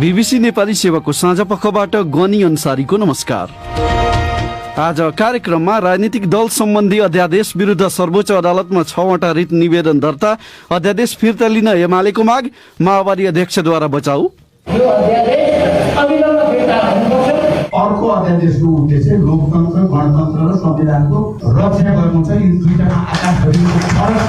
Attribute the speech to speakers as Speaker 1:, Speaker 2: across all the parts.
Speaker 1: BBC Nepali सेवाको साँझ पखबाट गनी अन्सारीको नमस्कार। आज कार्यक्रममा राजनीतिक दल सम्बन्धी अध्यादेश विरुद्ध सर्वोच्च अदालतमा 6वटा रिट निवेदन दर्ता, अध्यादेश फिर्ता लिन एमालेको माग, माओवादी अध्यक्षद्वारा बचाउ।
Speaker 2: अर्को अध्यादेशको उद्देश्य लोकतन्त्र, गणतन्त्र र संविधानको रक्षा गर्नु छ। यी दुईटा आकाशभरिको फरक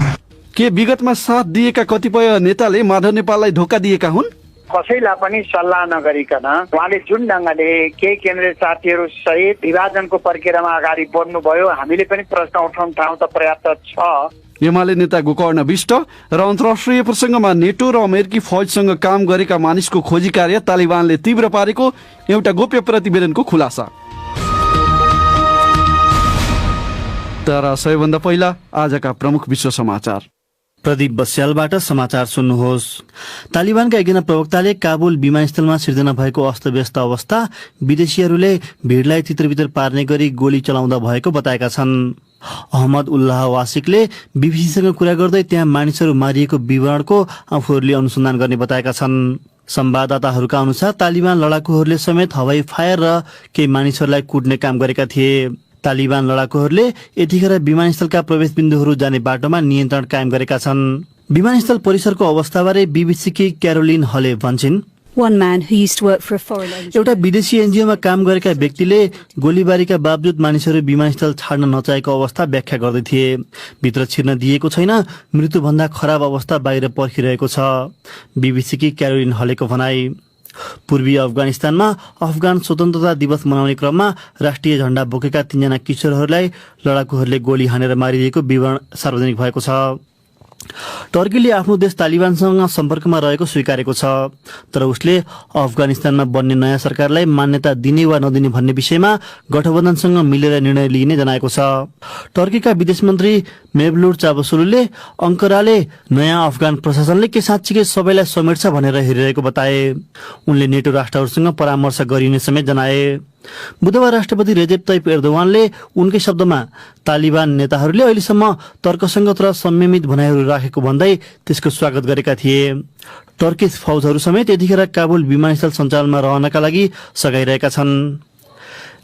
Speaker 2: छ।
Speaker 1: के विगतमा साथ दिएका कतिपय नेताले माधव नेपाललाई धोका दिएका हुन्?
Speaker 3: कसैलाई पनि सल्लाह नगरिकन उहाँले जुन ढङ्गले केही केन्द्रीय साथीहरू सहित विभाजनको प्रक्रियामा अगाडि बढ्नुभयो, हामीले पनि प्रश्न उठाउने ठाउँ त पर्याप्त छ।
Speaker 1: एमाले नेता गोकर्ण विष्ट र अन्तर्राष्ट्रिय प्रसङ्गमा नेटो र अमेरिकी फौजसँग काम गरेका मानिसको खोजी कार्य तालिबानले तीव्र पारेको एउटा गोप्य प्रतिवेदनको खुलासा। तर सबैभन्दा पहिला आजका प्रमुख विश्व समाचार।
Speaker 4: प्रदीप बस्यालबाट समाचार सुन्नुहोस्। तालिबानका एकजना प्रवक्ताले काबुल विमानस्थलमा सिर्जना भएको अस्तव्यस्त अवस्था, विदेशीहरूले भिडलाई तित्रबित्र पार्ने गरी गोली चलाउँदा भएको बताएका छन्। अहमद उल्लाह वासिकले बीबीसीसँग कुरा गर्दै त्यहाँ मानिसहरू मारिएको विवरणको आफूहरूले अनुसन्धान गर्ने बताएका छन्। संवाददाताहरूका अनुसार तालिबान लडाकुहरूले समेत हवाई फायर र केही मानिसहरूलाई कुट्ने काम गरेका थिए। तालिबान लडाकुहरूले यतिखेर विमानस्थलका प्रवेश बिन्दुहरू जाने बाटोमा नियन्त्रण कायम गरेका छन्। विमानस्थल परिसरको अवस्थाबारे बीबीसीकी क्यारोलिन हले भन्छन्, एउटा विदेशी एनजिओमा काम गरेका व्यक्तिले गोलीबारीका बावजुद मानिसहरू विमानस्थल छाड्न नचाहेको अवस्था व्याख्या गर्दै थिए। भित्र छिर्न दिएको छैन, मृत्युभन्दा खराब अवस्था बाहिर पर्खिरहेको छ। बीबीसीकी क्यारोलिन हलेको भनाई। पूर्वी अफगानिस्तानमा अफगान स्वतन्त्रता दिवस मनाउने क्रममा राष्ट्रिय झण्डा बोकेका 3 जना किशोरहरूलाई लडाकुहरूले गोली हानेर मारिदिएको विवरण सार्वजनिक भएको छ। टर्कीले आफ्नो देश तालिबानसँग सम्पर्कमा रहेको स्वीकारेको छ, तर उसले अफगानिस्तानमा बन्ने नयाँ सरकारलाई मान्यता दिने वा नदिने भन्ने विषयमा गठबन्धनसँग मिलेर निर्णय लिइने जनाएको छ। टर्कीका विदेश मन्त्री मेवलुट चावसोलुले अंकाराले नयाँ अफगान प्रशासनले के साँच्चीकै सबैलाई समेट्छ भनेर हेरिरहेको बताए। उनले नेटो राष्ट्रहरूसँग परामर्श गरिने समेत जनाए। बुधबार राष्ट्रपति रेजेप तय्यप एर्दोवानले उनकै शब्दमा तालिबान नेताहरूले अहिलेसम्म तर्कसङ्गत र संयमित भनाइहरू राखेको भन्दै त्यसको स्वागत गरेका थिए। टर्किस फौजहरू समेत यतिखेर काबुल विमानस्थल सञ्चालनमा रहनका लागि सघाइरहेका छन्।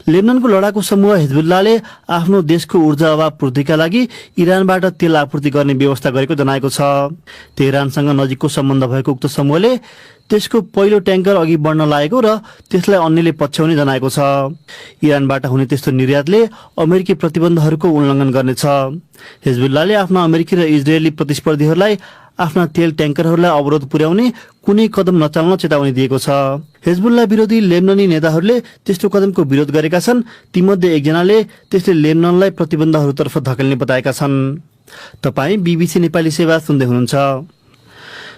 Speaker 4: लेबननको लडाकु समूह हिजबुल्लाहले आफ्नो देशको ऊर्जा अभाव पूर्तिका लागि इरानबाट तेल आपूर्ति गर्ने व्यवस्था गरेको जनाएको छ। तेहरानसँग नजिकको सम्बन्ध भएको उक्त समूहले त्यसको पहिलो ट्याङ्कर अघि बढ्न लागेको र त्यसलाई अन्यले पछ्याउने जनाएको छ। इरानबाट हुने त्यस्तो निर्यातले अमेरिकी प्रतिबन्धहरूको उल्लङ्घन गर्नेछ। हिजबुल्लाहले आफ्ना अमेरिकी र इजरायली प्रतिस्पर्धीहरूलाई आफ्ना तेल ट्याङ्करहरूलाई अवरोध पुर्याउने कुनै कदम नचाल्न चेतावनी दिएको छ। हिजबुल्ला विरोधी लेबननी नेताहरूले त्यस्तो कदमको विरोध गरेका छन्। तीमध्ये एकजनाले त्यसले लेबननलाई प्रतिबन्धहरूतर्फ धकेल्ने बताएका छन्। तपाईँ बीबीसी नेपाली सेवा सुन्दै हुनुहुन्छ।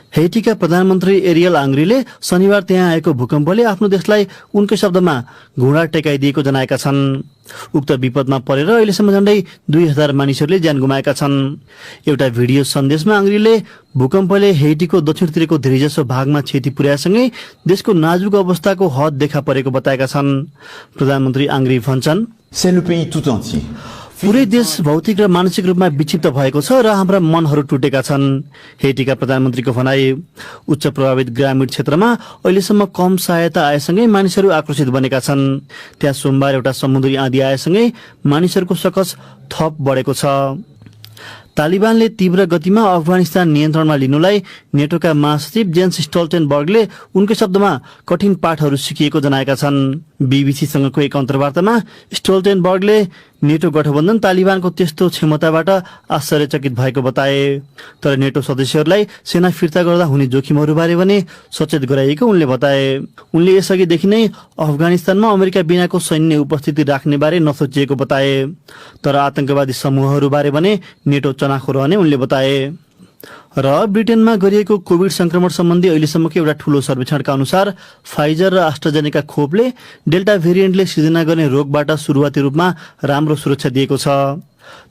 Speaker 4: हैटीका प्रधानमन्त्री एरियल आङ्ग्रीले शनिबार त्यहाँ आएको भूकम्पले आफ्नो देशलाई उनकै शब्दमा घुँडा टेकाइदिएको जनाएका छन्। उक्त विपदमा परेर अहिलेसम्म झण्डै 2000 मानिसहरूले ज्यान गुमाएका छन्। एउटा भिडियो सन्देशमा आङ्ग्रीले भूकम्पले हैटीको दक्षिणतिरको धेरैजसो भागमा क्षति पुर्याएसँगै देशको नाजुक अवस्थाको हद देखा परेको बताएका छन्। प्रधानमन्त्री आङ्ग्री भन्छन्, पुरै देश भौतिक र मानसिक रूपमा विक्षिप्त भएको छ र हाम्रा मनहरू टुटेका छन्। हैटीका प्रधानमन्त्रीको भनाई। उच्च प्रभावित ग्रामीण क्षेत्रमा अहिलेसम्म कम सहायता आएसँगै मानिसहरू आक्रोशित बनेका छन्। त्यहाँ सोमबार एउटा समुद्री आँधी आएसँगै मानिसहरूको सकस थप बढेको छ। तालिबानले तीव्र गतिमा अफगानिस्तान नियन्त्रणमा लिनुलाई नेटोका महासचिव जेन्स स्टोल्टेनबर्गले उनकै शब्दमा कठिन पाठहरू सिकिएको जनाएका छन्। बीबीसीसँगको एक अन्तर्वार्तामा स्टोल्टेनबर्गले नेटो गठबन्धन तालिबानको त्यस्तो क्षमताबाट आश्चर्यचकित भएको बताए। तर नेटो सदस्यहरूलाई सेना फिर्ता गर्दा हुने जोखिमहरूबारे पनि सचेत गराइएको उनले बताए। उनले यसअघिदेखि नै अफगानिस्तानमा अमेरिका बिनाको सैन्य उपस्थिति राख्ने बारे नसोचिएको बताए। तर आतंकवादी समूहहरूबारे भने नेटो चनाखो रहने उनले बताए। र ब्रिटेनमा गरिएको कोभिड संक्रमण सम्बन्धी अहिलेसम्मको एउटा ठूलो सर्वेक्षणका अनुसार फाइजर र एस्ट्राजेनेका खोपले डेल्टा भेरिएन्टले सृजना गर्ने रोगबाट सुरुवाती रूपमा राम्रो सुरक्षा दिएको छ।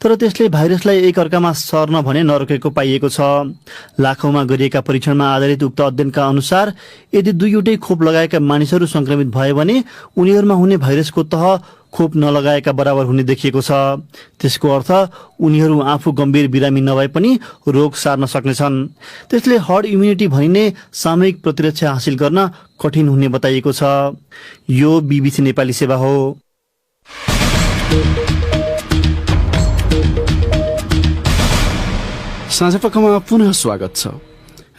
Speaker 4: तर त्यसले भाइरसलाई एक अर्कामा सर्न भने नरोकेको पाइएको छ। लाखौंमा गरिएका परीक्षणमा आधारित उक्त अध्ययनका अनुसार यदि दुईवटै खोप लगाएका मानिसहरू संक्रमित भए भने उनीहरूमा हुने भाइरसको तह खोप नलगाएका बराबर हुने देखिएको छ। त्यसको अर्थ उनीहरू आफू गम्भीर बिरामी नभए पनि रोग सार्न सक्नेछन्। त्यसले हर्ड इम्युनिटी भनिने सामूहिक प्रतिरक्षा हासिल गर्न कठिन हुने बताइएको छ। यो BBC नेपाली सेवा हो।
Speaker 1: साँझपखमा पुनः स्वागत छ।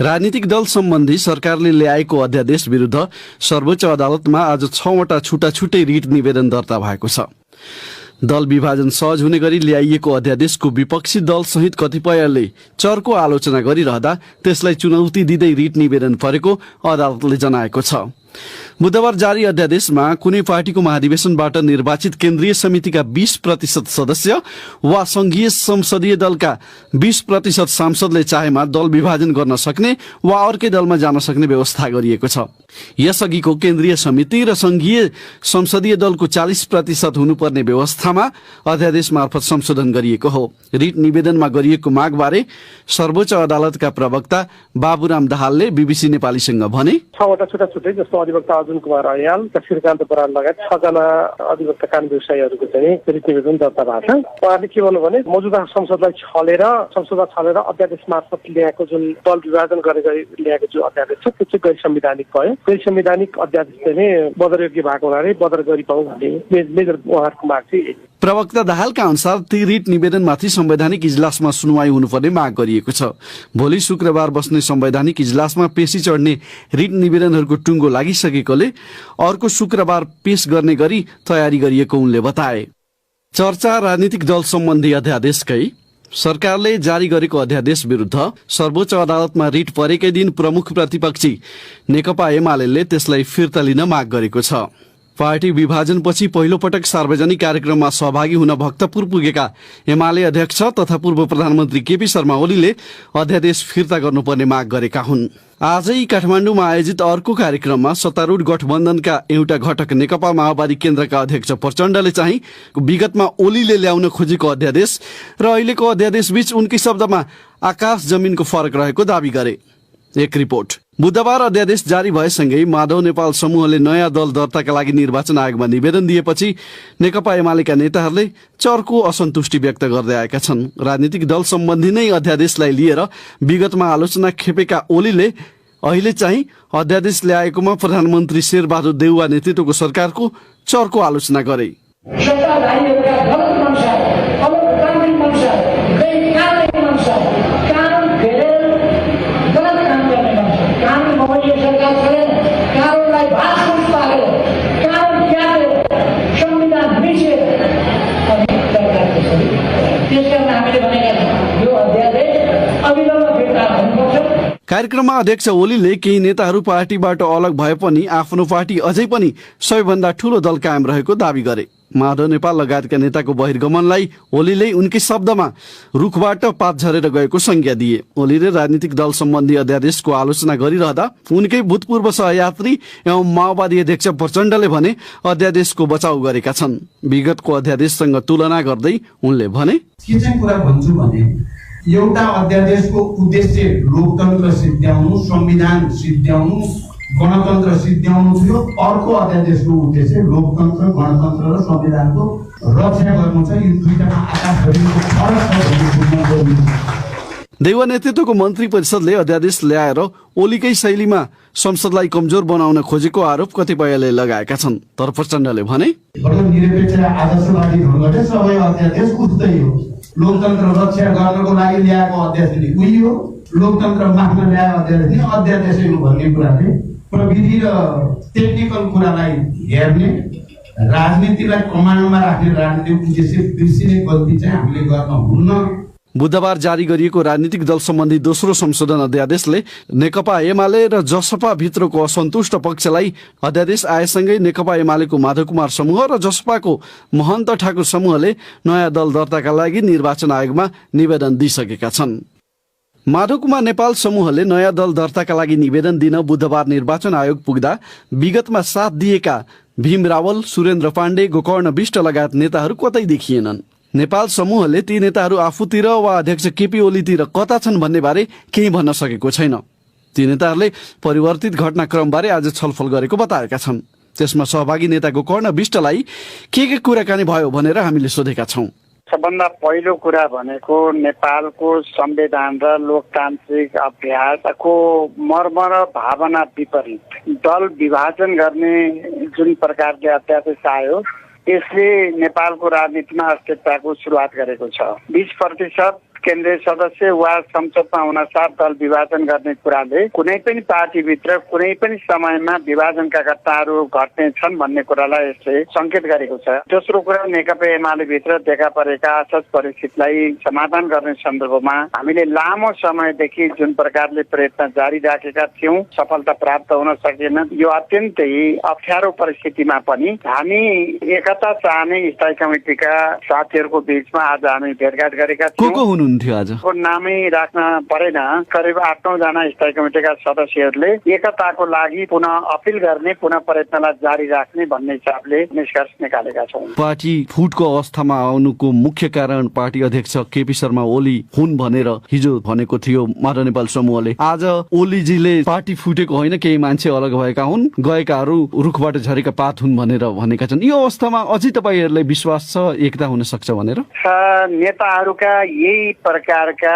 Speaker 1: राजनीतिक दल सम्बन्धी सरकारले ल्याएको अध्यादेश विरुद्ध सर्वोच्च अदालतमा आज 6वटा छुट्टै रिट निवेदन दर्ता भएको छ। दल विभाजन सहज हुने गरी ल्याइएको अध्यादेशको विपक्षी दल सहित कतिपयले चर्को आलोचना गरिरहँदा त्यसलाई चुनौती दिँदै रिट निवेदन परेको अदालतले जनाएको छ। बुधबार जारी अध्यादेशमा कुनै पार्टीको महाधिवेशनबाट निर्वाचित केन्द्रीय समितिका 20% सदस्य वा संघीय संसदीय दलका 20% सांसदले चाहेमा दल विभाजन गर्न सक्ने वा अर्कै दलमा जान सक्ने व्यवस्था गरिएको छ। यसअघिको केन्द्रीय समिति र संघीय संसदीय दलको 40% हुनुपर्ने व्यवस्थामा अध्यादेश मार्फत संशोधन गरिएको हो। रिट निवेदनमा गरिएको मागबारे सर्वोच्च अदालतका प्रवक्ता बाबुराम दाहालले BBC नेपालीसँग भने
Speaker 5: 6वटा छुट्टै जस्तो अधिवक्ता अर्जुन कुमार अयाल, श्रीकान्त बराल लगायत 6 जना अधिवक्ता कानुन व्यवसायीहरूको चाहिँ रिट निवेदन दर्ता भएको छ। उहाँले के भन्नु भने मौजूदा संसदलाई छलेर अध्यादेश मार्फत ल्याएको जुन दल विभाजन गरेर ल्याएको जो अध्यादेश छ त्यो चाहिँ गैर संवैधानिक भयो। गैर संवैधानिक अध्यादेश चाहिँ बदर योग्य भएको हुनाले बदर गरिपाउँ भन्ने मेजर उहाँहरूको माग चाहिँ।
Speaker 1: प्रवक्ता दाहालका अनुसार ती रिट निवेदनमाथि संवैधानिक इजलासमा सुनवाई हुनुपर्ने माग गरिएको छ। भोलि शुक्रबार बस्ने संवैधानिक इजलासमा पेशी चढ्ने रिट निवेदनहरूको टुङ्गो लागिसकेकोले अर्को शुक्रबार पेश गर्ने गरी तयारी गरिएको उनले बताए। चर्चा राजनीतिक दल सम्बन्धी अध्यादेशकै सरकारले जारी गरेको अध्यादेश विरुद्ध सर्वोच्च अदालतमा रिट परेकै दिन प्रमुख प्रतिपक्षी नेकपा एमाले त्यसलाई फिर्ता लिन माग गरेको छ। पार्टी विभाजनपछि पहिलो पटक सार्वजनिक कार्यक्रममा सहभागी हुन भक्तपुर पुगेका एमाले अध्यक्ष तथा पूर्व प्रधानमन्त्री केपी शर्मा ओलीले अध्यादेश फिर्ता गर्नुपर्ने माग गरेका हुन्। आजै काठमाडौँमा आयोजित अर्को कार्यक्रममा सत्तारूढ गठबन्धनका एउटा घटक नेकपा माओवादी केन्द्रका अध्यक्ष प्रचण्डले चाहिँ विगतमा ओलीले ल्याउन खोजेको अध्यादेश र अहिलेको अध्यादेश बीच उनकै शब्दमा आकाश जमिनको फरक रहेको दावी गरे। एक रिपोर्ट। बुधबार अध्यादेश जारी भएसँगै माधव नेपाल समूहले नयाँ दल दर्ताका लागि निर्वाचन आयोगमा निवेदन दिएपछि नेकपा एमालेका नेताहरूले चर्को असन्तुष्टि व्यक्त गर्दै आएका छन्। राजनीतिक दल सम्बन्धी नै अध्यादेशलाई लिएर विगतमा आलोचना खेपेका ओलीले अहिले चाहिँ अध्यादेश ल्याएकोमा प्रधानमन्त्री शेरबहादुर देउवा नेतृत्वको सरकारको चर्को आलोचना गरे। कार्यक्रममा अध्यक्ष ओलीले केही नेताहरू पार्टीबाट अलग भए पनि आफ्नो पार्टी अझै पनि सबैभन्दा ठूलो दल कायम रहेको दावी गरे। माधव नेपाल लगायतका नेताको बहिर्गमनलाई ओलीले उनकै शब्दमा रुखबाट पात झरेर गएको संज्ञा दिए। ओलीले राजनीतिक दल सम्बन्धी अध्यादेशको आलोचना गरिरहँदा उनकै भूतपूर्व सहयात्री एवं माओवादी अध्यक्ष प्रचण्डले भने अध्यादेशको बचाउ गरेका छन्। विगतको अध्यादेशसँग तुलना गर्दै उनले भने
Speaker 2: एउटा अध्यादेशको उद्देश्य लोकतन्त्र सिद्ध्याउनु, संविधान सिद्ध्याउनु, गणतन्त्र सिद्ध्याउनु थियो। अर्को अध्यादेशको उद्देश्य लोकतन्त्र, गणतन्त्र र संविधानको रक्षा गर्नु छ। यी दुईटामा आकाशभरिको फरक छ भन्ने।
Speaker 1: देउवा नेतृत्वको मन्त्री परिषदले अध्यादेश ल्याएर ओलीकै शैलीमा संसदलाई कमजोर बनाउन खोजेको आरोप कतिपयले लगाएका छन्। तर प्रचण्डले भने
Speaker 2: निरपेक्ष आदर्शवादी ढङ्गले सबै अध्यादेश उस्तै हो। लोकतन्त्र रक्षा गर्नको लागि ल्याएको अध्यादेश उही हो, लोकतन्त्र माग्न ल्याएको अध्यादेश हो भन्ने कुराले प्रविधि र टेक्निकल कुरालाई हेर्ने, राजनीतिलाई कमान्डमा राख्ने राजनीतिक उद्देश्य बिर्सिने गल्ती चाहिँ हामीले गर्न हुन्न।
Speaker 1: बुधबार जारी गरिएको राजनीतिक दल सम्बन्धी दोस्रो संशोधन अध्यादेशले नेकपा एमाले र जसपा भित्रको असन्तुष्ट पक्षलाई अध्यादेश आएसँगै नेकपा एमालेको माधव कुमार समूह र जसपाको महन्त ठाकुर समूहले नयाँ दल दर्ताका लागि निर्वाचन आयोगमा निवेदन दिइसकेका छन्। माधव कुमार नेपाल समूहले नयाँ दल दर्ताका लागि निवेदन दिन बुधबार निर्वाचन आयोग पुग्दा विगतमा साथ दिएका भीम रावल, सुरेन्द्र पाण्डे, गोकर्ण विष्ट लगायत नेताहरू कतै देखिएनन्। नेपाल समूहले ती नेताहरू आफूतिर वा अध्यक्ष केपी ओलीतिर कता छन् भन्ने बारे केही भन्न सकेको छैन। ती नेताहरूले परिवर्तित घटनाक्रमबारे आज छलफल गरेको बताएका छन्। त्यसमा सहभागी नेताको कर्ण विष्टलाई के कुराकानी भयो भनेर हामीले सोधेका छौँ।
Speaker 3: सबभन्दा पहिलो कुरा भनेको नेपालको संविधान र लोकतान्त्रिक अभ्यासको मर्म र भावना विपरीत दल विभाजन गर्ने जुन प्रकारले अध्यादेश आयो यसले नेपालको राजनीतिमा अस्थिरताको सुरुवात गरेको छ। 20% केन्द्रीय सदस्य वा संसदमा हुनसाथ दल विभाजन गर्ने कुराले कुनै पनि पार्टीभित्र कुनै पनि समयमा विभाजनका घटनाहरू घट्नेछन् भन्ने कुरालाई यसले संकेत गरेको छ। दोस्रो कुरा नेकपा एमाले भित्र देखा परेका असहज परिस्थितिलाई समाधान गर्ने सन्दर्भमा हामीले लामो समयदेखि जुन प्रकारले प्रयत्न जारी राखेका थियौं सफलता प्राप्त हुन सकेन। यो अत्यन्तै अप्ठ्यारो परिस्थितिमा पनि हामी एकता चाहने स्थायी कमिटीका साथीहरूको बीचमा आज हामी भेटघाट गरेका थियौं।
Speaker 1: आज
Speaker 3: नामै राख्न परेन, करिब 8-9 जना स्थायी कमिटीका सदस्यहरूले एकताको लागि पुनः अपिल गर्ने, पुनः प्रयत्नलाई जारी राख्ने भन्ने हिसाबले निष्कर्ष निकालेका छौँ।
Speaker 1: पार्टी फुटको अवस्थामा आउनुको मुख्य कारण पार्टी अध्यक्ष केपी शर्मा ओली हुन् भनेर हिजो भनेको थियो माधव नेपाल समूहले। आज ओलीजीले पार्टी फुटेको होइन, केही मान्छे अलग भएका हुन्, गएकाहरू रुखबाट झरेका पात हुन् भनेर भनेका छन्। यो अवस्थामा अझै तपाईहरुलाई विश्वास छ एकता हुन सक्छ भनेर?
Speaker 3: नेताहरूका यही प्रकारका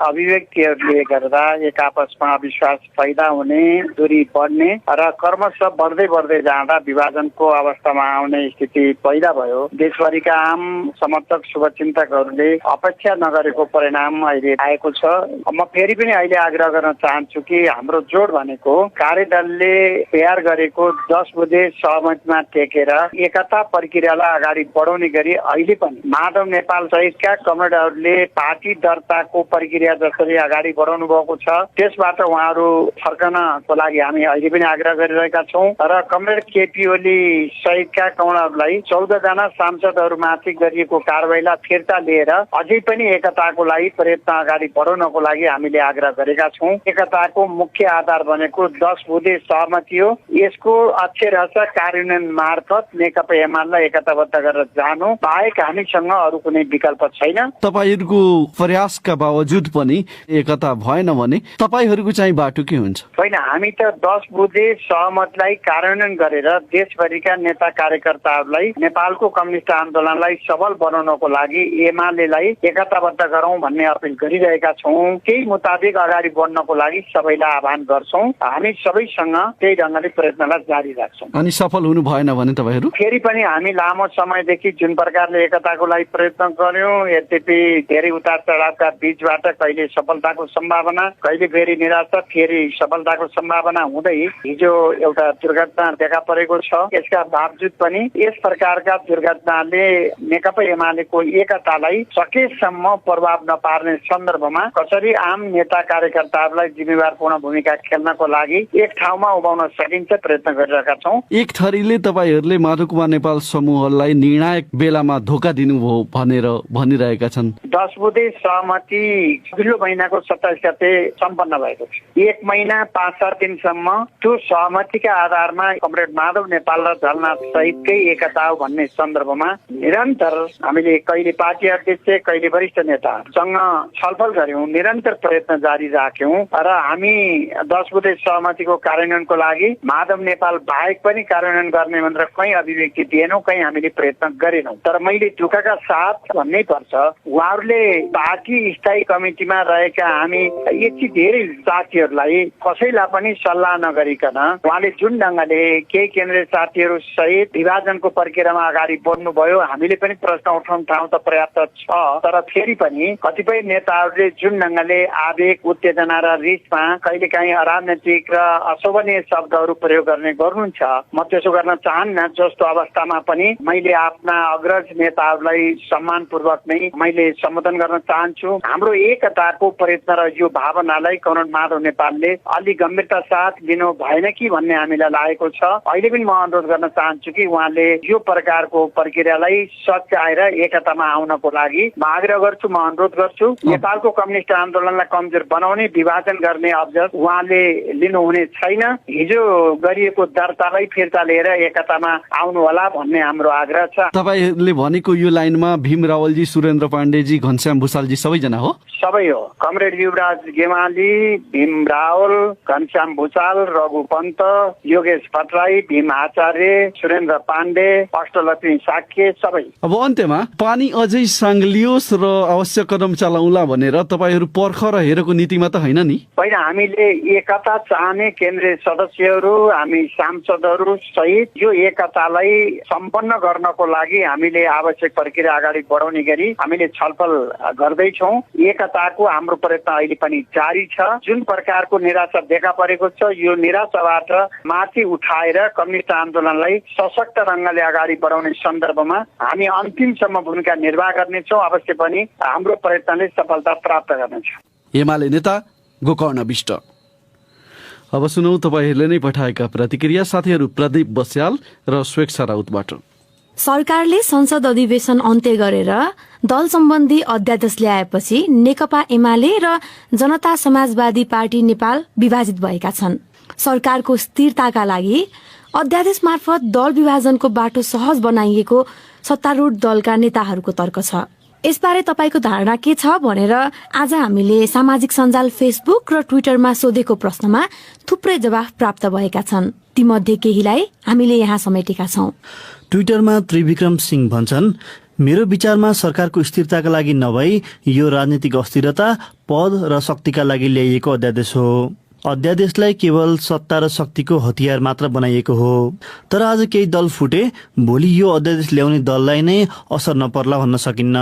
Speaker 3: अभिव्यक्तिहरूले गर्दा एक आपसमा अविश्वास पैदा हुने, दूरी बढ्ने र क्रमशः बढ्दै जाँदा विभाजनको अवस्थामा आउने स्थिति पैदा भयो। देशभरिका आम समर्थक शुभचिन्तकहरूले अपेक्षा नगरेको परिणाम अहिले आएको छ। म फेरि पनि अहिले आग्रह गर्न चाहन्छु कि हाम्रो जोड भनेको कार्यदलले तयार गरेको 10 बुँदे सहमतिमा टेकेर एकता प्रक्रियालाई अगाडि बढाउने गरी अहिले पनि माधव नेपाल सहितका कमरेडहरूले पार्टी दर्ताको प्रक्रिया जसरी अगाडि बढाउनु भएको छ त्यसबाट उहाँहरू फर्कनको लागि हामी अहिले पनि आग्रह गरिरहेका छौँ र कमरेड केपी ओली सहितका कमरेडहरूलाई 14 जना सांसदहरूमाथि गरिएको कारबाहीलाई फिर्ता लिएर अझै पनि एकताको लागि प्रयत्न अगाडि बढाउनको लागि हामीले आग्रह गरेका छौँ। एकताको मुख्य आधार भनेको 10 बुँदे सहमति हो। यसको अक्षरशः कार्यान्वयन मार्फत नेकपा एमालेलाई एकताबद्ध गरेर जानु बाहेक हामीसँग अरू कुनै विकल्प छैन।
Speaker 1: तपाईहरुको प्रयासका बावजुद पनि एकता भएन भने तपाईहरुको चाहिँ बाटो के हुन्छ?
Speaker 3: होइन, हामी त 10 बुँदे सहमतिलाई कार्यान्वयन गरेर देशभरिका नेता कार्यकर्ताहरूलाई नेपालको कम्युनिस्ट आन्दोलनलाई सबल बनाउनको लागि एमालेलाई एकताबद्ध गरौं भन्ने अपिल गरिरहेका छौँ। त्यही मुताबिक अगाडि बढ्नको लागि सबैलाई आह्वान गर्छौं। हामी सबैसँग त्यही ढंगले प्रयत्नलाई जारी राख्छौं।
Speaker 1: अनि सफल हुनु भएन भने तपाईहरु
Speaker 3: फेरि पनि हामी लामो समयदेखि जुन प्रकारले एकताको लागि प्रयत्न गर्यौं, यद्यपि धेरै उतार चढावका बीचबाट कहिले सफलताको सम्भावना, कहिले फेरि निराशा, फेरि सफलताको सम्भावना हुँदै हिजो एउटा दुर्घटना देखा परेको छ। यसका बावजुद पनि यस प्रकारका दुर्घटनाले नेकपा एमालेको एकतालाई सकेसम्म प्रभाव नपार्ने सन्दर्भमा कसरी आम नेता कार्यकर्ताहरूलाई जिम्मेवारपूर्ण भूमिका खेल्नको लागि एक ठाउँमा उभाउन सकिन्छ प्रयत्न गरिरहेका छौँ।
Speaker 1: एक थरीले तपाईहरुले माधव कुमार नेपाल समूहलाई निर्णायक बेलामा धोका दिनुभयो भनेर भनिरहेका छन्।
Speaker 3: 10 बुँदे सहमति अघिल्लो महिनाको 27 गते सम्पन्न भएको थियो। 1 महिना 5-7 दिनसम्म त्यो सहमतिका आधारमा कमरेड माधव नेपाल र झलनाथ सहितकै एकता हो भन्ने सन्दर्भमा निरन्तर हामीले कहिले पार्टी अध्यक्ष कहिले वरिष्ठ नेतासँग छलफल गर्यौं, निरन्तर प्रयत्न जारी राख्यौं र हामी 10 बुँदे सहमतिको कार्यान्वयनको लागि माधव नेपाल बाहेक पनि कार्यान्वयन गर्ने भनेर कहीँ अभिव्यक्ति दिएनौं, कहीँ हामीले प्रयत्न गरेनौं। तर मैले दुःखका साथ भन्नै पर्छ, उहाँहरूले पार्टी स्थायी कमिटीमा रहेका हामी यति धेरै साथीहरूलाई कसैलाई पनि सल्लाह नगरिकन उहाँले जुन ढंगले केही केन्द्रीय साथीहरू सहित विभाजनको प्रक्रियामा अगाडि बढ्नुभयो, हामीले पनि प्रश्न उठाउन ठाउँ त पर्याप्त छ। तर फेरि पनि कतिपय नेताहरूले जुन ढंगले आवेग, उत्तेजना र रिसमा कहिलेकाहीँ अराजनैतिक र अशोभनीय शब्दहरू प्रयोग गर्ने गर्नुहुन्छ। म त्यसो गर्न चाहन्न। जस्तो अवस्थामा पनि मैले आफ्ना अग्रज नेताहरूलाई सम्मानपूर्वक नै मैले सम्बोधन गर्न चाहन्छु। हाम्रो एकताको प्रयत्न र यो भावनालाई कमरेड माधव नेपालले अलि गम्भीरता साथ लिनु भएन कि भन्ने हामीलाई लागेको छ। अहिले पनि म अनुरोध गर्न चाहन्छु कि उहाँले यो प्रकारको प्रक्रियालाई सच्याएर एकतामा आउनको लागि म आग्रह गर्छु, म अनुरोध गर्छु। नेपालको कम्युनिस्ट आन्दोलनलाई कमजोर बनाउने, विभाजन गर्ने अभ्यास उहाँले लिनुहुने छैन। हिजो गरिएको दर्तालाई फिर्ता लिएर एकतामा आउनु होला भन्ने हाम्रो आग्रह छ।
Speaker 1: तपाईले भनेको यो लाइनमा भीम रावलजी, सुरेन्द्र पाण्डेजी, घनश्याम भुषाल भुषालजी सबैजना हो?
Speaker 3: सबै हो। कमरेड युवराज गेमाली, भीम रावल, घनश्याम भुषाल, रघु पन्त, योगेश भट्टराई, भीम आचार्य, सुरेन्द्र पाण्डे, अष्टलक्ष्मी साक्य सबै।
Speaker 1: अब अन्त्यमा पानी अझै साङ्लियोस् र आवश्यक कदम चलाउला भनेर तपाईँहरू पर्ख र हेरेको नीतिमा त होइन नि?
Speaker 3: होइन, हामीले एकता चाहने केन्द्रीय सदस्यहरू, हामी सांसदहरू सहित यो एकतालाई सम्पन्न गर्नको लागि हामीले आवश्यक प्रक्रिया अगाडि बढाउने गरी हामीले छलफल गर्दैछौँ। एकताको हाम्रो प्रयत्न अहिले पनि जारी छ। जुन प्रकारको निराशा देखा परेको छ, यो निराशाबाट माथि उठाएर कम्युनिस्ट आन्दोलनलाई सशक्त ढङ्गले अगाडि बढाउने सन्दर्भमा हामी अन्तिमसम्म भूमिका निर्वाह गर्नेछौँ। अवश्य पनि हाम्रो प्रयत्नले सफलता प्राप्त गर्नेछ।
Speaker 1: एमाले नेता गोकर्ण विष्ट। अब सुनौ तपाईँहरूले नै पठाएका प्रतिक्रिया। साथीहरू प्रदीप बस्याल र स्वेक्षा राउतबाट।
Speaker 6: सरकारले संसद अधिवेशन अन्त्य गरेर दल सम्बन्धी अध्यादेश ल्याएपछि नेकपा एमाले र जनता समाजवादी पार्टी नेपाल विभाजित भएका छन्। सरकारको स्थिरताका लागि अध्यादेश मार्फत दल विभाजनको बाटो सहज बनाइएको सत्तारूढ दलका नेताहरूको तर्क छ। यसबारे तपाईँको धारणा के छ भनेर आज हामीले सामाजिक सञ्जाल फेसबुक र ट्विटरमा सोधेको प्रश्नमा थुप्रै जवाफ प्राप्त भएका छन्। तीमध्ये केहीलाई हामीले यहाँ समेटेका छौं।
Speaker 4: ट्विटरमा त्रिविक्रम सिंह भन्छन्, मेरो विचारमा सरकारको स्थिरताका लागि नभई यो राजनीतिक अस्थिरता, पद र शक्तिका लागि ल्याइएको अध्यादेश हो। अध्यादेशलाई केवल सत्ता र शक्तिको हतियार मात्र बनाइएको हो। तर आज केही दल फुटे, भोलि यो अध्यादेश ल्याउने दललाई नै असर नपर्ला भन्न सकिन्न।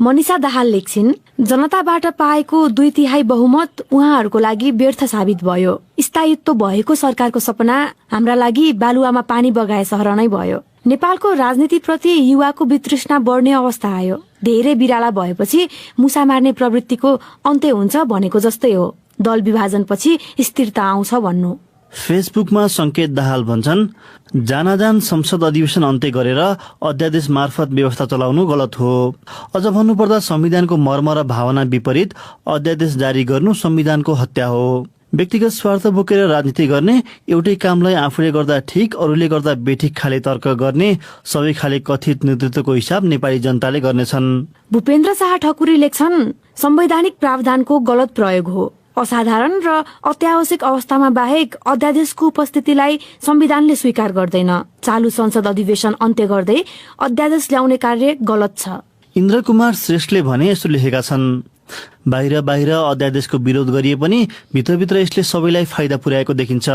Speaker 6: मनिषा दाहाल लेख्छिन्, जनताबाट पाएको 2/3 बहुमत उहाँहरूको लागि व्यर्थ साबित भयो। स्थायित्व भएको सरकारको सपना हाम्रा लागि बालुवामा पानी बगाए सहर नै भयो। नेपालको राजनीतिप्रति युवाको वितृष्णा बढ्ने अवस्था आयो। धेरै बिराला भएपछि मुसा मार्ने प्रवृत्तिको अन्त्य हुन्छ भनेको जस्तै हो। दल विभाजनपछि स्थिरता आउँछ भन्नु।
Speaker 4: फेसबुकमा संकेत दाहाल भन्छन्, जानाजान संसद अधिवेशन अन्त्य गरेर अध्यादेश मार्फत व्यवस्था चलाउनु गलत हो। अझ भन्नुपर्दा संविधानको मर्म र भावना विपरीत अध्यादेश जारी गर्नु संविधानको हत्या हो। व्यक्तिगत स्वार्थ बोकेर राजनीति गर्ने, एउटै कामलाई आफूले गर्दा ठिक अरूले गर्दा बेठिक खाले तर्क गर्ने, सबै खाले कथित नेतृत्वको हिसाब नेपाली जनताले गर्नेछन्।
Speaker 6: भूपेन्द्र शाह ठकुरी लेख्छन्, संवैधानिक प्रावधानको गलत प्रयोग हो। असाधारण र अत्यावश्यक अवस्थामा बाहेक अध्यादेशको उपस्थितिलाई संविधानले स्वीकार गर्दैन। चालु संसद अधिवेशन अन्त्य गर्दै अध्यादेश ल्याउने कार्य गलत छ।
Speaker 4: इन्द्र कुमार श्रेष्ठले भने यस्तो लेखेका छन्, बाहिर अध्यादेशको विरोध गरिए पनि भित्रभित्र यसले सबैलाई फाइदा पुर्याएको देखिन्छ।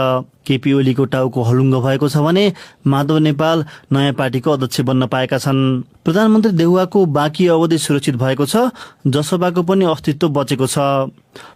Speaker 4: केपी ओलीको टाउको हलुङ्ग भएको छ भने माधव नेपाल नयाँ पार्टीको अध्यक्ष बन्न पाएका छन्। प्रधानमन्त्री देउवाको बाँकी अवधि सुरक्षित भएको छ, जसपाको पनि अस्तित्व बचेको छ।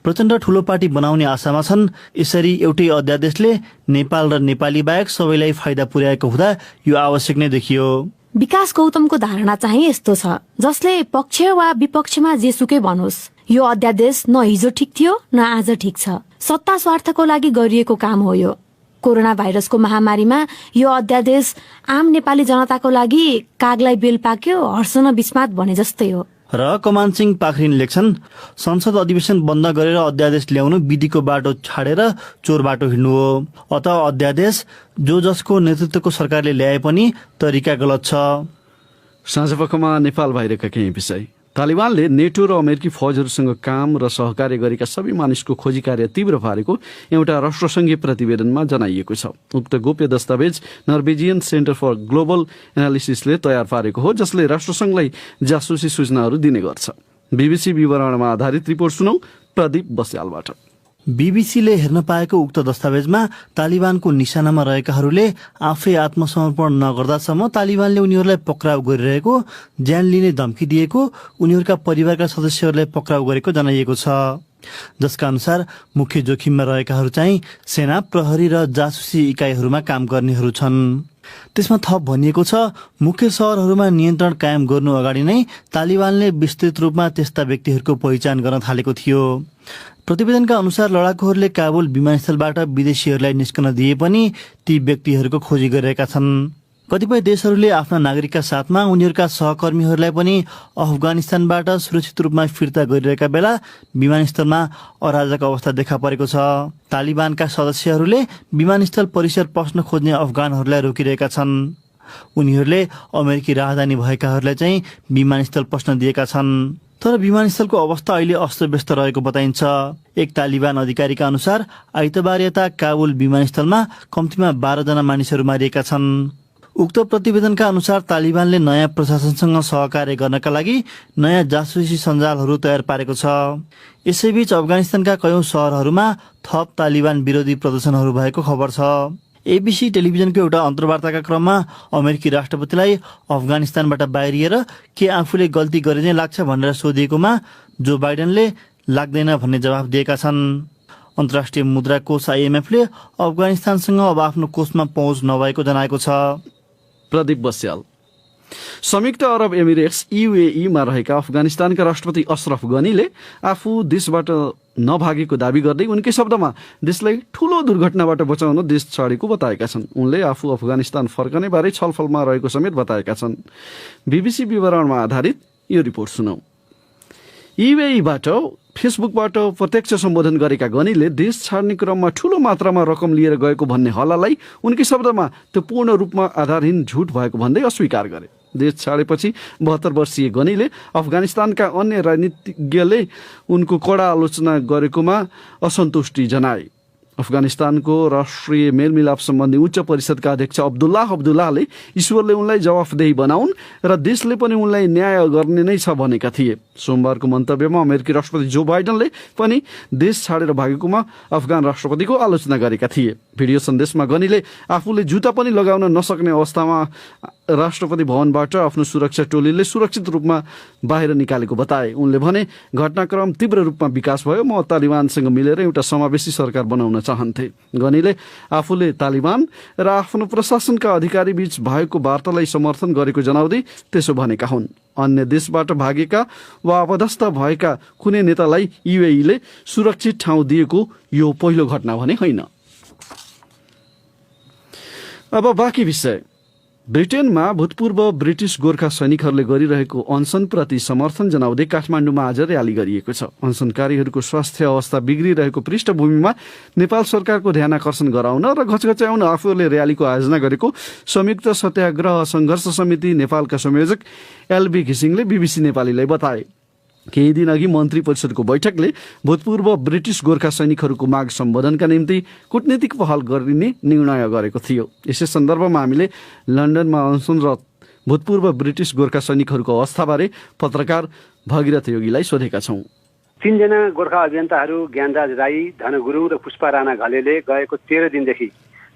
Speaker 4: प्रचण्ड ठूलो पार्टी बनाउने आशामा छन्। यसरी एउटै अध्यादेशले नेपाल र नेपाली बाहेक सबैलाई फाइदा पुर्याएको हुँदा यो आवश्यक नै देखियो।
Speaker 6: विकास गौतमको धारणा चाहिँ यस्तो छ, जसले पक्ष वा विपक्षमा जेसुकै भनोस्, यो अध्यादेश न हिजो ठिक थियो न आज ठिक छ। सत्ता स्वार्थको लागि गरिएको काम हो यो। कोरोना भाइरसको महामारीमा यो अध्यादेश आम नेपाली जनताको लागि कागलाई बेल पाक्यो, हर्ष न विस्मात भने जस्तै हो।
Speaker 4: र कमान सिंह पाखरिन लेख्छन्, संसद अधिवेशन बन्द गरेर अध्यादेश ल्याउनु विधिको बाटो छाडेर चोर बाटो हिँड्नु हो। अत अध्यादेश जो जसको नेतृत्वको सरकारले ल्याए पनि तरिका गलत छ।
Speaker 1: साँझपखमा नेपाल बाहिरका केही विषय। तालिबानले नेटो र अमेरिकी फौजहरूसँग काम र सहकार्य गरेका सबै मानिसको खोजी कार्य तीव्र पारेको एउटा राष्ट्रसङ्घीय प्रतिवेदनमा जनाइएको छ। उक्त गोप्य दस्तावेज नर्वेजियन सेन्टर फर ग्लोबल एनालिसिसले तयार पारेको हो, जसले राष्ट्रसङ्घलाई जासुसी सूचनाहरू दिने गर्छ। बीबीसी विवरणमा आधारित रिपोर्ट सुनौ प्रदीप बस्यालबाट।
Speaker 4: बीबीसीले हेर्न पाएको उक्त दस्तावेजमा तालिबानको निशानामा रहेकाहरूले आफै आत्मसमर्पण नगर्दासम्म तालिबानले उनीहरूलाई पक्राउ गरिरहेको, ज्यान लिने धम्की दिएको, उनीहरूका परिवारका सदस्यहरूलाई पक्राउ गरेको जनाइएको छ। जसका अनुसार मुख्य जोखिममा रहेकाहरू चाहिँ सेना, प्रहरी र जासुसी इकाइहरूमा काम गर्नेहरू छन्। त्यसमा थप भनिएको छ, मुख्य सहरहरूमा नियन्त्रण कायम गर्नु अगाडि नै तालिबानले विस्तृत रूपमा त्यस्ता व्यक्तिहरूको पहिचान गर्न थालेको थियो। प्रतिवेदनका अनुसार लडाकुहरूले काबुल विमानस्थलबाट विदेशीहरूलाई निस्कन दिए पनि ती व्यक्तिहरूको खोजी गरिरहेका छन्। कतिपय देशहरूले आफ्ना नागरिकका साथमा उनीहरूका सहकर्मीहरूलाई पनि अफगानिस्तानबाट सुरक्षित रूपमा फिर्ता गरिरहेका बेला विमानस्थलमा अराजक अवस्था देखा परेको छ। तालिबानका सदस्यहरूले विमानस्थल परिसर पस्न खोज्ने अफगानहरूलाई रोकिरहेका छन्। उनीहरूले अमेरिकी राजधानी भएकाहरूलाई चाहिँ विमानस्थल पस्न दिएका छन्। तर विमानस्थलको अवस्था अहिले अस्तव्यस्त रहेको बताइन्छ। एक तालिबान अधिकारीका अनुसार आइतबार यता काबुल विमानस्थलमा कम्तीमा 12 जना मानिसहरू मारिएका छन्। उक्त प्रतिवेदनका अनुसार तालिबानले नयाँ प्रशासनसँग सहकार्य गर्नका लागि नयाँ जासुसी सञ्जालहरू तयार पारेको छ। यसैबीच अफगानिस्तानका कयौं शहरहरूमा थप तालिबान विरोधी प्रदर्शनहरू भएको खबर छ। एबीसी टेलिभिजनको एउटा अन्तर्वार्ताका क्रममा अमेरिकी राष्ट्रपतिलाई अफगानिस्तानबाट बाहिरिएर के आफूले गल्ती गरे नै लाग्छ भनेर सोधिएकोमा जो बाइडेनले लाग्दैन भन्ने जवाफ दिएका छन्। अन्तर्राष्ट्रिय मुद्रा कोष IMF ले अफगानिस्तानसँग अब आफ्नो कोषमा पहुँच नभएको जनाएको छ।
Speaker 1: प्रदीप बस्याल। संयुक्त अरब एमिरेट्स UAE मा रहेका अफगानिस्तानका राष्ट्रपति अशरफ गनीले आफू देशबाट नभागेको दावी गर्दै उनकै शब्दमा देशलाई ठूलो दुर्घटनाबाट बचाउन देश छाडेको बताएका छन्। उनले आफू अफगानिस्तान फर्कने बारे छलफलमा रहेको समेत बताएका छन्। BBC विवरणमा आधारित यो रिपोर्ट सुनौ। UAE बाट फेसबुकबाट प्रत्यक्ष सम्बोधन गरेका गनीले देश छाड्ने क्रममा ठूलो मात्रामा रकम लिएर गएको भन्ने हल्लालाई उनकै शब्दमा त्यो पूर्ण रूपमा आधारहीन झुट भएको भन्दै अस्वीकार गरे। देश छाडेपछि 72 वर्षीय गनीले अफगानिस्तानका अन्य राजनीतिज्ञले उनको कडा आलोचना गरेकोमा असन्तुष्टि जनाए। अफगानिस्तानको राष्ट्रिय मेलमिलाप सम्बन्धी उच्च परिषदका अध्यक्ष अब्दुल्लाहले ईश्वरले उनलाई जवाफदेही बनाउन् र देशले पनि उनलाई न्याय गर्ने नै छ भनेका थिए। सोमबारको मन्तव्यमा अमेरिकी राष्ट्रपति जो बाइडेनले पनि देश छाडेर भागेकोमा अफगान राष्ट्रपतिको आलोचना गरेका थिए। भिडियो सन्देशमा गनीले आफूले जुत्ता पनि लगाउन नसक्ने अवस्थामा राष्ट्रपति भवनबाट आफ्नो सुरक्षा टोलीले सुरक्षित रूपमा बाहिर निकालेको बताए। उनले भने घटनाक्रम तीव्र रूपमा विकास भयो, म तालिबानसँग मिलेर एउटा समावेशी सरकार बनाउन चाहन्थे। गनीले आफूले तालिबान र आफ्नो प्रशासनका अधिकारी बीच भएको वार्तालाई समर्थन गरेको जनाउँदै त्यसो भनेका हुन्। अन्य देशबाट भागेका वा अपदस्थ भएका कुनै नेतालाई UAE ले सुरक्षित ठाउँ दिएको यो पहिलो घटना भने होइन। अब बाँकी विषय। ब्रिटेनमा भूतपूर्व ब्रिटिश गोर्खा सैनिकहरूले गरिरहेको अनसनप्रति समर्थन जनाउँदै काठमाडौँमा आज र्याली गरिएको छ। अनसनकारीहरूको स्वास्थ्य अवस्था बिग्रिरहेको पृष्ठभूमिमा नेपाल सरकारको ध्यान आकर्षण गराउन र घचघच्याउन आफूहरूले र्यालीको आयोजना गरेको संयुक्त सत्याग्रह सङ्घर्ष समिति नेपालका संयोजक LB घिसिङले BBC नेपालीलाई बताए। केही दिन अघि मन्त्री परिषदको बैठकले भूतपूर्व ब्रिटिश गोर्खा सैनिकहरूको माग सम्बोधनका निम्ति कूटनीतिक पहल गरिने निर्णय गरेको थियो। यसै सन्दर्भमा हामीले लन्डनमा अनसनरत भूतपूर्व ब्रिटिश गोर्खा सैनिकहरूको अवस्थाबारे पत्रकार भगीरथ योगीलाई सोधेका छौं।
Speaker 7: 3 जना गोर्खा अभियन्ताहरू ज्ञानराज राई, धन गुरुङ र पुष्पा राणा घलेले गएको 13 दिनदेखि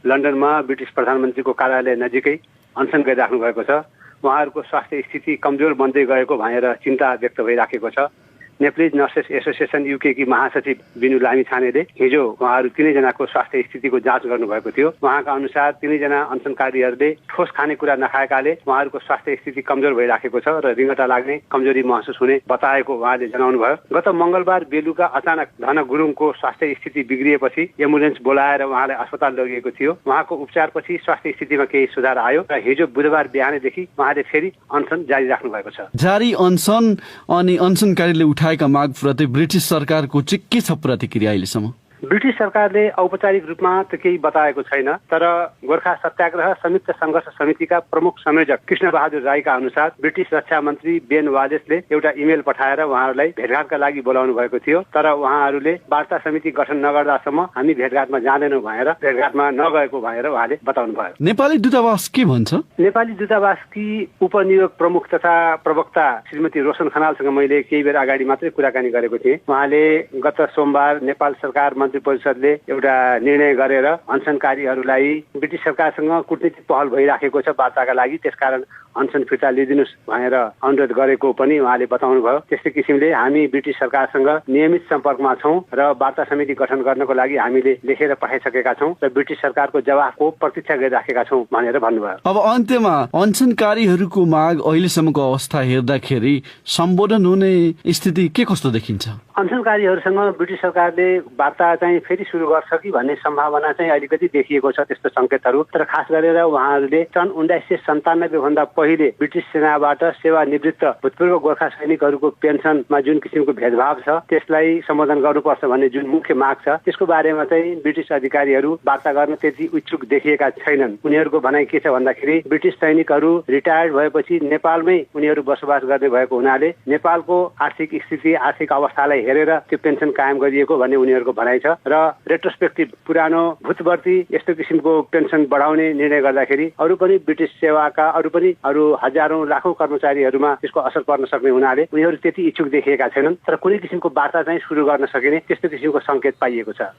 Speaker 7: लन्डनमा ब्रिटिश प्रधानमन्त्रीको कार्यालय नजिकै अनसन गरिराख्नु भएको छ। उहाँहरूको स्वास्थ्य स्थिति कमजोर बन्दै गएको भनेर चिन्ता व्यक्त भइराखेको छ। नेप्लिज नर्सेस एसोसिएसन UK की महासचिव बिनु लामिछानेले हिजो उहाँहरू 3 जनाको स्वास्थ्य स्थितिको जाँच गर्नुभएको थियो। उहाँका अनुसार 3 जना अनसनकारीहरूले ठोस खानेकुरा नखाएकाले उहाँहरूको स्वास्थ्य स्थिति कमजोर भइराखेको छ र रिङ्गटा लाग्ने, कमजोरी महसुस हुने बताएको उहाँले जनाउनु भयो। गत मंगलबार बेलुका अचानक धन गुरुङको स्वास्थ्य स्थिति बिग्रिएपछि एम्बुलेन्स बोलाएर उहाँलाई अस्पताल लगिएको थियो। उहाँको उपचारपछि स्वास्थ्य स्थितिमा केही सुधार आयो र हिजो बुधबार बिहानैदेखि उहाँले फेरि अनसन जारी राख्नु भएको छ।
Speaker 1: जारी अनसन अनि अनसनकारीले उठाएका मागप्रति ब्रिटिश सरकारको चाहिँ के छ प्रतिक्रिया अहिलेसम्म?
Speaker 7: ब्रिटिश सरकारले औपचारिक रूपमा त केही बताएको छैन, तर गोर्खा सत्याग्रह संयुक्त सङ्घर्ष समितिका प्रमुख संयोजक कृष्ण बहादुर राईका अनुसार ब्रिटिश रक्षा मन्त्री बेन वालेसले एउटा इमेल पठाएर उहाँहरूलाई भेटघाटका लागि बोलाउनु भएको थियो। तर उहाँहरूले वार्ता समिति गठन नगर्दासम्म हामी भेटघाटमा जाँदैनौँ भनेर भेटघाटमा नगएको भनेर उहाँले बताउनु भयो।
Speaker 1: नेपाली दूतावास के भन्छ?
Speaker 7: नेपाली दूतावासकी उपनियोग प्रमुख तथा प्रवक्ता श्रीमती रोशन खनालसँग मैले केही बेर अगाडि मात्रै कुराकानी गरेको थिएँ। उहाँले गत सोमबार नेपाल सरकार मन्त्री परिषदले एउटा निर्णय गरेर अनसनकारीहरूलाई ब्रिटिश सरकारसँग कूटनीतिक पहल भइराखेको छ वार्ताका लागि, त्यसकारण अनसन फिर्ता लिइदिनुहोस् भनेर अनुरोध गरेको पनि उहाँले बताउनु भयो। त्यस्तै किसिमले हामी ब्रिटिश सरकारसँग नियमित सम्पर्कमा छौँ र वार्ता समिति गठन गर्नको लागि हामीले लेखेर पठाइसकेका छौँ र ब्रिटिश सरकारको जवाफको प्रतीक्षा गरिराखेका छौँ भनेर भन्नुभयो।
Speaker 1: अब अन्त्यमा अनसनकारीहरूको माग अहिलेसम्मको अवस्था हेर्दाखेरि सम्बोधन हुने स्थिति के कस्तो देखिन्छ?
Speaker 7: अनसनकारीहरूसँग ब्रिटिश सरकारले वार्ता चाहिँ फेरि सुरु गर्छ कि भन्ने सम्भावना चाहिँ अलिकति देखिएको छ, त्यस्तो संकेतहरू। तर खास गरेर उहाँहरूले सन् 1997 भन्दा पहिले ब्रिटिश सेनाबाट सेवानिवृत्त भूतपूर्व गोर्खा सैनिकहरूको पेन्सनमा जुन किसिमको भेदभाव छ त्यसलाई सम्बोधन गर्नुपर्छ भन्ने जुन मुख्य माग छ त्यसको बारेमा चाहिँ ब्रिटिश अधिकारीहरू वार्ता गर्न त्यति इच्छुक देखिएका छैनन्। उनीहरूको भनाइ के छ भन्दाखेरि ब्रिटिश सैनिकहरू रिटायर्ड भएपछि नेपालमै उनीहरू बसोबास गर्दै भएको हुनाले नेपालको आर्थिक स्थिति आर्थिक अवस्थालाई हेरेर त्यो पेन्सन कायम गरिएको भन्ने उनीहरूको भनाइ छ र रेट्रोस्पेक्टिभ पुरानो भूतवर्ती यस्तो किसिमको पेन्सन बढाउने निर्णय गर्दाखेरि अरू पनि ब्रिटिश सेवाका अरू हजारौं लाखौं कर्मचारीहरूमा त्यसको असर पर्न सक्ने हुनाले उनीहरू त्यति इच्छुक देखिएका छैनन्। तर कुनै किसिमको वार्ता चाहिँ सुरु गर्न सकिने त्यस्तो किसिमको संकेत पाइएको छ।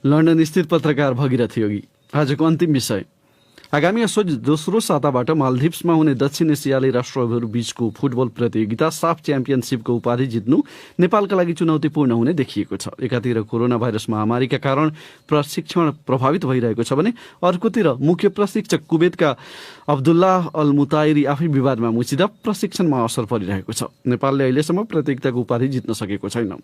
Speaker 1: लन्डन स्थित पत्रकार भगीरथ योगी, आजको अन्तिम विषय। आगामी असोज दोस्रो साताबाट मालदिप्समा हुने दक्षिण एसियाली राष्ट्रहरू बीचको फुटबल प्रतियोगिता साफ च्याम्पियनसिपको उपाधि जित्नु नेपालका लागि चुनौतीपूर्ण हुने देखिएको छ। एकातिर कोरोना भाइरस महामारीका कारण प्रशिक्षण प्रभावित भइरहेको छ भने अर्कोतिर मुख्य प्रशिक्षक कुवेतका अब्दुल्लाह अल मुताइरी आफै विवादमा मुछिँदा प्रशिक्षणमा असर परिरहेको छ। नेपालले अहिलेसम्म प्रतियोगिताको उपाधि जित्न सकेको छैन।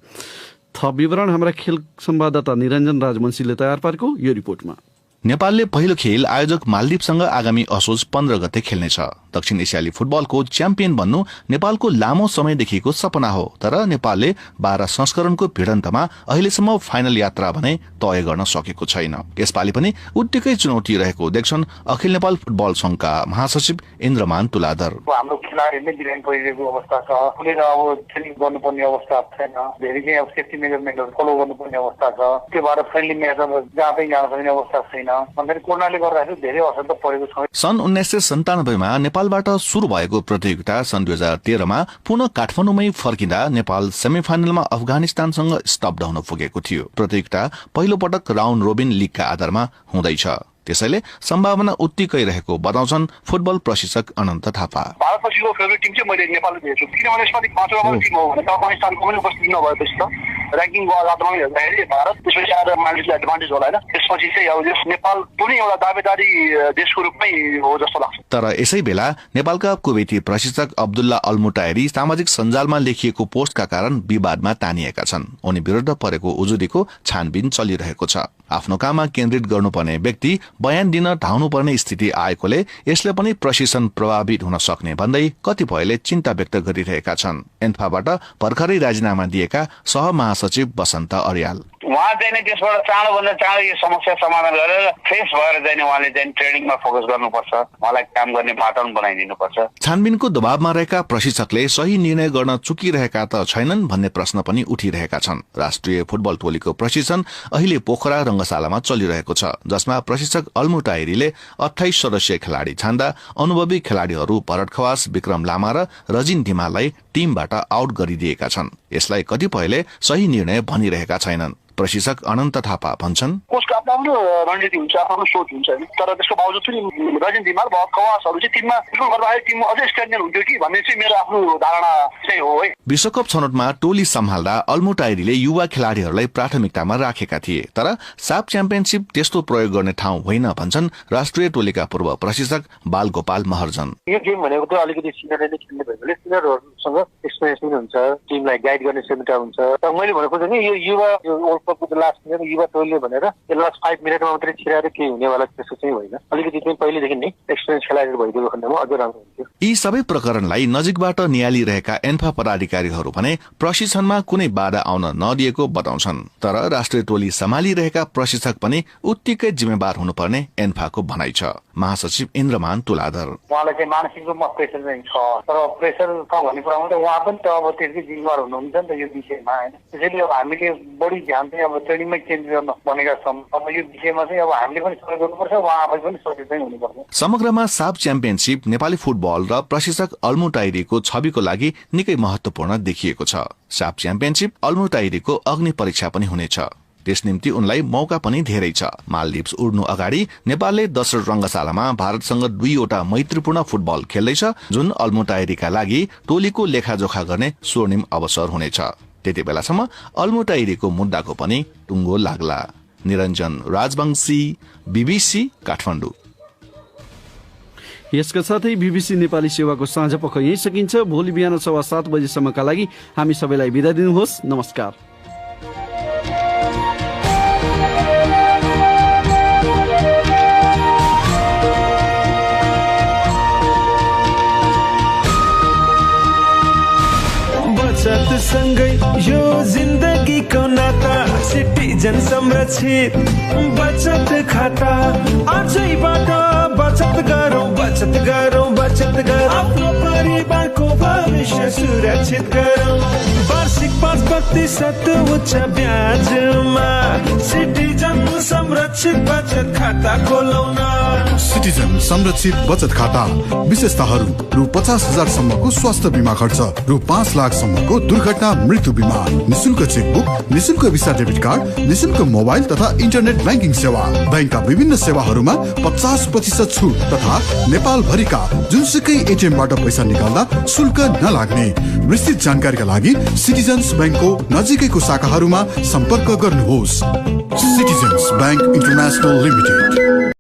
Speaker 1: थप विवरण हाम्रा खेल संवाददाता निरञ्जन राजवंशीले तयार पारेको यो रिपोर्टमा।
Speaker 8: नेपालले पहिलो खेल आयोजक मालदिप्ससँग आगामी असोज 15 गते खेल्नेछ। दक्षिण एसियाली फुटबलको च्याम्पियन बन्नु नेपालको लामो समयदेखिको सपना हो, तर नेपालले 12 संस्करणको भिडन्तमा अहिलेसम्म फाइनल यात्रा भने तय गर्न सकेको छैन। यसपालि पनि उत्तिकै चुनौती रहेको देख्छन् अखिल नेपाल फुटबल संघका महासचिव इन्द्रमान तुलाधर।
Speaker 9: हाम्रो खेलाडीहरूले बिरामी परिरहेको अवस्था छ, कुनै अब ट्रेनिङ गर्नुपर्ने अवस्था छैन, धेरै नै अब सेफ्टी मेजरमेन्टहरू फलो गर्नुपर्ने अवस्था छ, त्यो भएर फ्रेन्डली म्याचमा जहाँ पनि जान सक्ने अवस्था छैन। कोरोनाले गर्दाखेरि धेरै असर त परेको छ।
Speaker 8: सन् 1997 मा नेपालबाट सुरु भएको प्रतियोगिता सन् 2013 मा पुनः काठमाडौँमै फर्किँदा नेपाल सेमिफाइनलमा अफगानिस्तानसँग स्तब्ध हुन पुगेको थियो। प्रतियोगिता पहिलो पटक राउन्ड रोबिन लिगका आधारमा हुँदैछ, त्यसैले सम्भावना उत्तिकै रहेको बताउँछन् फुटबल प्रशिक्षक अनन्त थापा।
Speaker 9: भारतपछिको फेभरेट टिम चाहिँ मैले नेपाल भेट्छु, किनभने यसपालि 5 नम्बर टिम हो भने अफगानिस्तानको पनि उपस्थिति नभएपछि त र्याङ्किङको आधारमा हेर्दाखेरि भारत त्यसपछि आएर मालदिप्सलाई एडभान्टेज होला हैन। त्यसपछि चाहिँ अब नेपाल पनि एउटा दावेदारी देशको रूपमै हो जस्तो लाग्छ।
Speaker 8: तर यसै बेला नेपालका कुवेती प्रशिक्षक अब्दुल्ला अल मुताइरी सामाजिक सञ्जालमा लेखिएको पोस्टका कारण विवादमा तानिएका छन्। उनी विरुद्ध परेको उजुरीको छानबिन चलिरहेको छ। आफ्नो काममा केन्द्रित गर्नुपर्ने व्यक्ति बयान दिन धाउनुपर्ने स्थिति आएकोले यसले पनि प्रशिक्षण प्रभावित हुन सक्ने भन्दै कतिपयले चिन्ता व्यक्त गरिरहेका छन्। एन्फाबाट भर्खरै राजीनामा दिएका सहमहासचिव बसन्त अर्याल,
Speaker 9: उहाँ चाहिँ त्यसबाट चाँडोभन्दा चाँडो यो समस्या समाधान गरेर फ्रेस भएर चाहिँ उहाँले चाहिँ ट्रेनिङमा फोकस गर्नुपर्छ, उहाँलाई काम गर्ने वातावरण बनाइदिनुपर्छ।
Speaker 8: छानबिनको दबावमा रहेका प्रशिक्षकले सही निर्णय गर्न चुकिरहेका त छैनन् भन्ने प्रश्न पनि उठिरहेका छन्। राष्ट्रिय फुटबल टोलीको प्रशिक्षण अहिले पोखरा रंगशालामा चलिरहेको छ, जसमा प्रशिक्षक अल्मुटाइरीले 28 सदस्यीय खेलाडी छान्दा अनुभवी खेलाडीहरू भरत खवास, विक्रम लामा र रजिन धिमाललाई टिमबाट आउट गरिदिएका छन्। यसलाई कतिपयले सही निर्णय भनिरहेका छैनन्। प्रशिक्षक अनन्त थापा भन्छन्,
Speaker 9: कोचको आफ्नो रणनीति हुन्छ, आफ्नो सोच हुन्छ, तर त्यसको बावजुद पनि रजिन धिमाल भरत खवासहरू चाहिँ टिममा गर्दाखेरि टिम अझै स्ट्रेन्थन हुन्थ्यो कि भन्ने चाहिँ मेरो आफ्नो धारणा चाहिँ हो है।
Speaker 8: विश्वकप छनौटमा टोली सम्हाल्दा अल्मुटाइरीले युवा खेलाडीहरूलाई प्राथमिकतामा राखेका थिए, तर साफ च्याम्पियनसिप त्यस्तो प्रयोग गर्ने ठाउँ होइन भन्छन् राष्ट्रिय टोलीका पूर्व प्रशिक्षक बालगोपाल महर्जन।
Speaker 9: यो गेम भनेको त अलिकति सिनियरले खेल्ने भएकोले सिनियरहरूसँग एक्सपिरियन्स पनि हुन्छ, टिमलाई गाइड गर्ने क्षमता हुन्छ। तर मैले भनेको चाहिँ यो युवा लास्ट मिनट युवा टोलीले भनेर लास्ट 5 मिनटमा मात्रै छिराएर केही हुनेवाला त्यस्तो चाहिँ होइन। अलिकति चाहिँ पहिलेदेखि नै एक्सपिरियन्स खेलाडीहरू भइदिएको खण्डमा अझ राम्रो हुन्थ्यो।
Speaker 8: यी सबै प्रकरणलाई नजिकबाट नियालिरहेका एन्फा पदाधिकारीहरू भने प्रशिक्षणमा कुनै बाधा आउन नदिएको बताउँछन्। तर राष्ट्रिय टोली सम्हालिरहेका प्रशिक्षक पनि उत्तिकै जिम्मेवार हुनुपर्ने एन्फाको भनाइ छ। महासचिव इन्द्रमान तुलाधर,
Speaker 9: उहाँलाई चाहिँ मानसिक रूपमा प्रेसर चाहिँ छ, तर प्रेसर छ भन्ने कुरामा त उहाँ पनि त अब त्यसकै जिम्मेवार हुनुहुन्छ नि त यो विषयमा हैन। त्यसैले अब हामीले बढी ध्यान चाहिँ अब ट्रेनिङमै केन्द्रित गर्न भनेका छौँ। अब यो विषयमा चाहिँ अब हामीले पनि सहयोग गर्नुपर्छ, उहाँ आफै पनि सचेत चाहिँ हुनुपर्छ।
Speaker 8: समग्रमा साफ च्याम्पियनसिप नेपाली फुटबल र प्रशिक्षक अल्मुटाइरीको छविको लागि निकै महत्वपूर्ण देखिएको छ। साफ च्याम्पियनसिप अल्मुटाइरीको अग्नि परीक्षा पनि हुनेछ, त्यस निम्ति उनलाई मौका पनि धेरै छ। मालदिप्स उड्नु अगाडि नेपालले दशरथ रंगशालामा भारतसँग 2वटा मैत्रीपूर्ण फुटबल खेल्दैछ, जुन अल्मुटाइरीका लागि टोलीको लेखाजोखा गर्ने स्वर्णिम अवसर हुनेछ। त्यति बेलासम्म अल्मुटाइरीको मुद्दाको पनि टुङ्गो लाग्ला। निरञ्जन राजवंशी, बीबीसी काठमाडौँ।
Speaker 1: यसका साथै बीबीसी नेपाली सेवाको साँझ पख यही सकिन्छ। भोलि बिहान 7:15 बजेसम्मका लागि हामी सबैलाई बिदा दिनुहोस्। नमस्कार।
Speaker 10: सँगै यो जिन्दगीको नाता सिटिजन संरक्षित बचत खाता आजैबाट बचत गरौँ आफ्नो परिवारको भविष्य सुरक्षित गरौँ वार्षिक 5% उच्च ब्याजमा सिटिजन संरक्षित बचत खाता खोलौँ न।
Speaker 11: सिटिजन संरक्षित बचत खाता विशेषताहरू रु 50,000 सम्मको स्वास्थ्य बीमा खर्च, रु 5 लाख सम्मको दुर्घटना मृत्यु बीमा, निशुल्क चेकबुक, निशुल्क भिसा डेबिट कार्ड, निशुल्क मोबाइल तथा इन्टरनेट ब्याङ्किङ सेवा, बैंकका विभिन्न सेवाहरूमा 50% छुट तथा नेपाल भरिका जुनसुकै एटिएमबाट पैसा निकाल्दा शुल्क नलाग्ने। विस्तृत जानकारीका लागि सिटिजन्स बैंकको नजिकैको शाखाहरूमा सम्पर्क गर्नुहोस्। Citizens bank international limited.